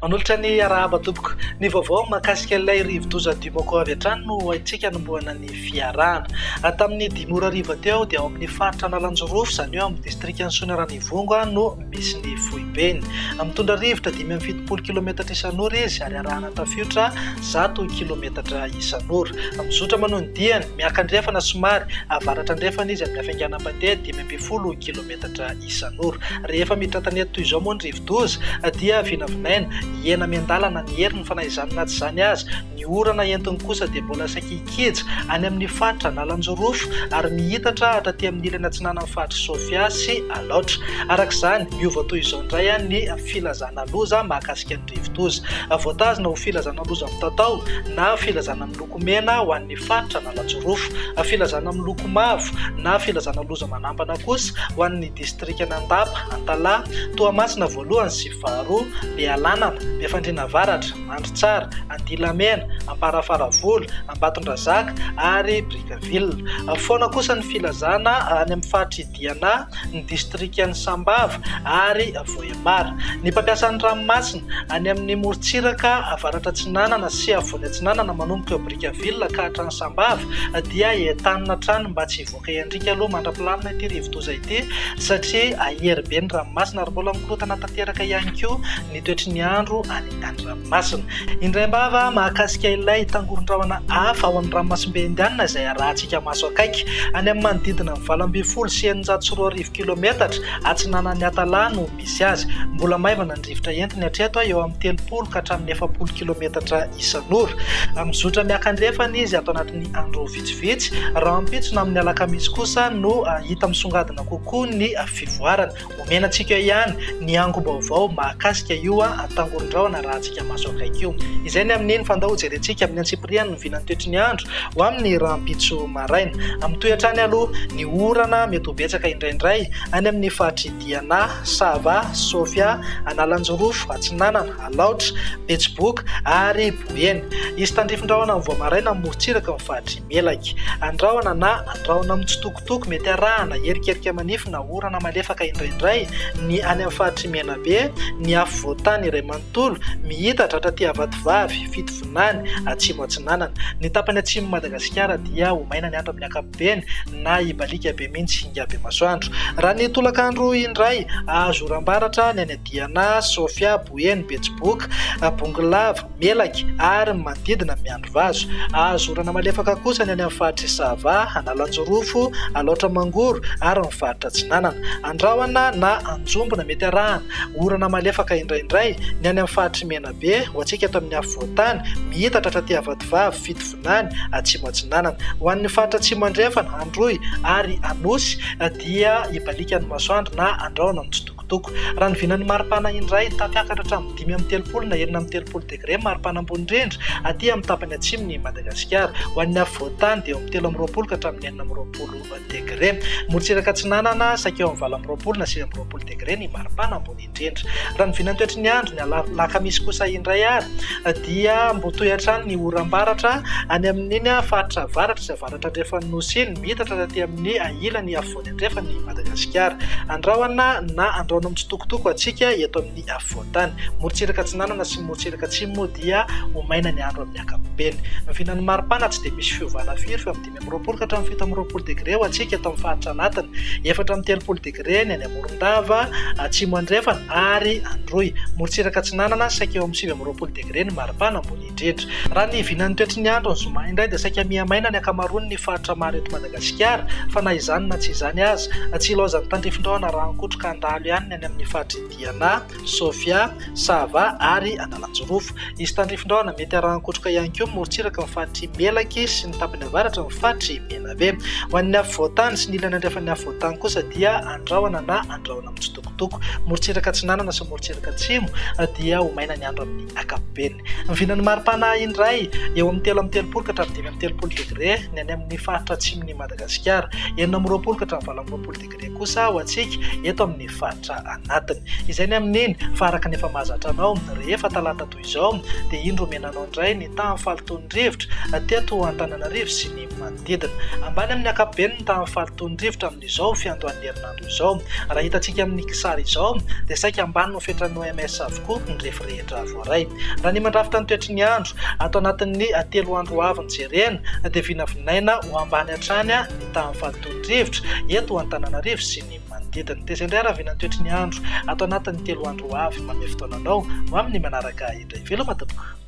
Manolotra ny arahaba tompoko. Ny vaovao mahakasika ilay rivo-doza Dimoko avy hatrany no haitsika hanombohana ny fiarahana. Tamin'ny 5 teo dia ao amin'ny faritra Analanjorofo, izany eo amin'ny distrikan'ny Soanaranyvongo no misy ny foibeny. Mitondra rivotra 570 kilometatra isan'ora izy ary arahana tafiotra 100 kilometatra isan'ora. Mizotra manondihany miakandrefana somary avaratra andrefana izy amin'ny hafainganam-pandeha 520 kilometatra isan'ora. Rehefa miditra tanety toy izao moa ny rivo-doza dia vinavinaina hiena miandalana ny herin'ny fanaizanana tsy izany azy. Ny orana entiny kosa dia mbola saika ikija any amin'ny faritra Analanjorofo ary mihitatra atraty amin'ny ilany atsinanan'ny faritra Sofia sy Alaotra. Arak'izany miova toy izao indray ny filazana loza mahakasika ny rivo-doza. Voatazona ho filazana loza mitatao na filazana miloko mena ho an'ny faritra Analanjorofo, filazana miloko mavo na filazana loza manampana kosa ho an'ny distrikana Andapa, Antala, Toamasina voalohany sy faharoa, Bealanana, Befandriana Avaratra, Mandritsara, Andilamena, Amparafaravolo, Ambatondrazaka ary Brickaville. Foana kosa ny filazana any amin'ny faritra Idiana, ny distrikan'ny Sambava ary Vohemara. Ny mpampiasan'ny ranomasina any amin'ny Moritsiraka, Avaratra Atsinanana sy Avony Atsinanana manomboka Brickaville ka hatrany Sambava dia entanina trano mba tsy hivoaka endrika aloha mandra-pilamina ity rivo-doza ity satria ahery be ny ranomasina ary mbola mikorotana tanteraka ihany koa ny toetry ny andro any an-dranomasina. Indray mbava mahakasika ilay tangoron-drahona hafa ao amin'ny ranomasimbe indianina izay arahantsika maso akaiky any amin'ny manodidina ny 840 kilometatra atsinanan'ny Atala no misy azy. Mbola maivana ny rivotra entiny hatreto eo amin'ny 30 ka hatramin'ny 70 kilometatra isan'ora. Mizotra miakandrefana izy ato anatin'ny andro vitsivitsy raha ampitsona amin'ny alakamisy kosa no hita misongadina kokoa ny fivoarana. Omenantsika ihany ny ango-baovao mahakasika io tangoron-drahona raha antsika maso akaiky io. Izay ny amin'iny fandaho jerentsika amin'ny Antsipiriana ny vinan'ny toetry ny andro ho amin'ny rahampitso maraina. Mitohy hatrany aloha ny orana mety ho betsaka indraindray any amin'ny faritra Idiana, Sava, Sofia, Analanjorofo, Atsinanana, Alaotra, Betsiboka ary Boeny. Izy tandrifin-drahona amin'ny voamaraina amin'ny Moritsiraka ny faritra Imelaka. Andrahona na andrahona mitsitokotoko mety arahana erikerika manify na orana malefaka indraindray ny any amin'ny faritra Menabe, ny afo voatany iray manontolo mihitatra atraty Avatovavy, Fitovinany, Atsimo Atsinanana. Ny tapany atsimo Madagasikara dia ho maina ny andro amin'ny ankapobeny na hibalika be mihitsy hinga be masoandro. Raha ny tolakandro indray azo oram-baratra ny any Diana, Sofia, Boeny, Betsiboka, Bongolava, Melaka ary manodidina miandro vazo. Azo orana malefaka kosa ny any amin'ny faritra Sava, Analanjorofo, Alaotra Mangoro ary ny faritra Atsinanana. Andrahona na anjombona mety arahana orana malefaka indraindray ny any amin'ny faritra Menabe ho antsika eto amin'ny afo voatany mihitatra atraty Avatovavy, Fitovinany, Atsimo Atsinanana. Ho an'ny faritra Atsimo Andrefana, Androy ary Anosy dia hibalika ny masoandro na andrahona mitsitokotoko. Raha ny vinan'ny maripana indray tafiakatra hatramin'ny 5 na 30 degré maripana ambony indrindra aty amin'ny tapany atsimony Madagasikara. Ho an'ny afo voatany dia eo amin'ny 30 ka hatramin'ny 40 degré. Moritsiraka Atsinanana saika eo amin'ny 20 na 20 degré ny maripana ambony indrindra. Raha ny vinan'ny toetry ny andro ny alakamisy kosa indray ary dia mbotoy hatrany ny oram-baratra any amin'iny faritra avaratra sy avaratra andrefan'ny nosy iny mihitatra aty amin'ny ilany afovoany andrefan'ny Madagasikara. Andrahona na andrahona mitsitokotoko antsika eto amin'ny afo voatany. Moritsiraka Atsinanana sy Moritsiraka Atsimo dia ho maina ny andro amin'ny ankapobeny. Ny vinan'ny maripana tsy dia misy fiovana firy fa amin'ny 20 ka hatramin'ny 17 degré ho antsika eto amin'ny faritra anatiny, 4 degré ny any Morondava, Atsimo Andrefana ary Androy. Moritsiraka Atsinanana saika eo amin'ny 20 degré ny maripana ambony indrindra. Raha ny vinan'ny toetry ny andro ny zoma indray dia saika miamaina ny ankamaroany ny faritra maro eto Madagasikara fa na izany na tsy izany azy tsy ilaozan'ny tandrifin-drahona raha nikotroka andalo ihany ny any amin'ny faritra Idiana, Sofia, Sava ary Analanjorofo. Izy tandrifin-drahona mety arahan-kotroka ihany koa Moritsiraka ny faritra Imelaka sy ny tapany avaratra ny faritra Menabe. Ho an'ny afo voatany sy ny ilany andrefan'ny afo voatany kosa dia andrahona na andrahona mitsitokotoko. Moritsiraka Atsinanana sy Moritsiraka Atsimo dia ho maina ny andro amin'ny ankapobeny. Ny vinan'ny maripana Mafana indray eo amin'ny 3 ka hatramin'ny 5 degré ny any amin'ny faritra atsimon'i Madagasikara, 20 ka hatramin'ny 20 degré kosa ho antsika eto amin'ny faritra anatiny. Izay ny amin'iny faraka ny efa mahazatra anao rehefa talata toy izao dia indro menanao indray ny tamin'ny faloton'ny rivotra teto Antananarivo sy ny manodidina. Ambany amin'ny ankapobeny ny tamin'ny faloton'ny rivotra amin'izao fiandohan'ny herinandro izao. Raha hitantsika amin'ny kisary izao dia saika ambany no fetran'ny OMS avokoa ny rehetra voaray. Raha ny mandrafitra ny toetry ny andro ato anatin'ny 3 andro avy jerena dia vinavinaina ho ambany hatrany ny tamin'ny faloton'ny rivotra eto Antananarivo sy ny manodidina. Dia izay indray raha vinan'ny toetry ny andro ato anatin'ny 3 andro avy manome fotoananao ho amin'ny manaraka indray veloma tompoko.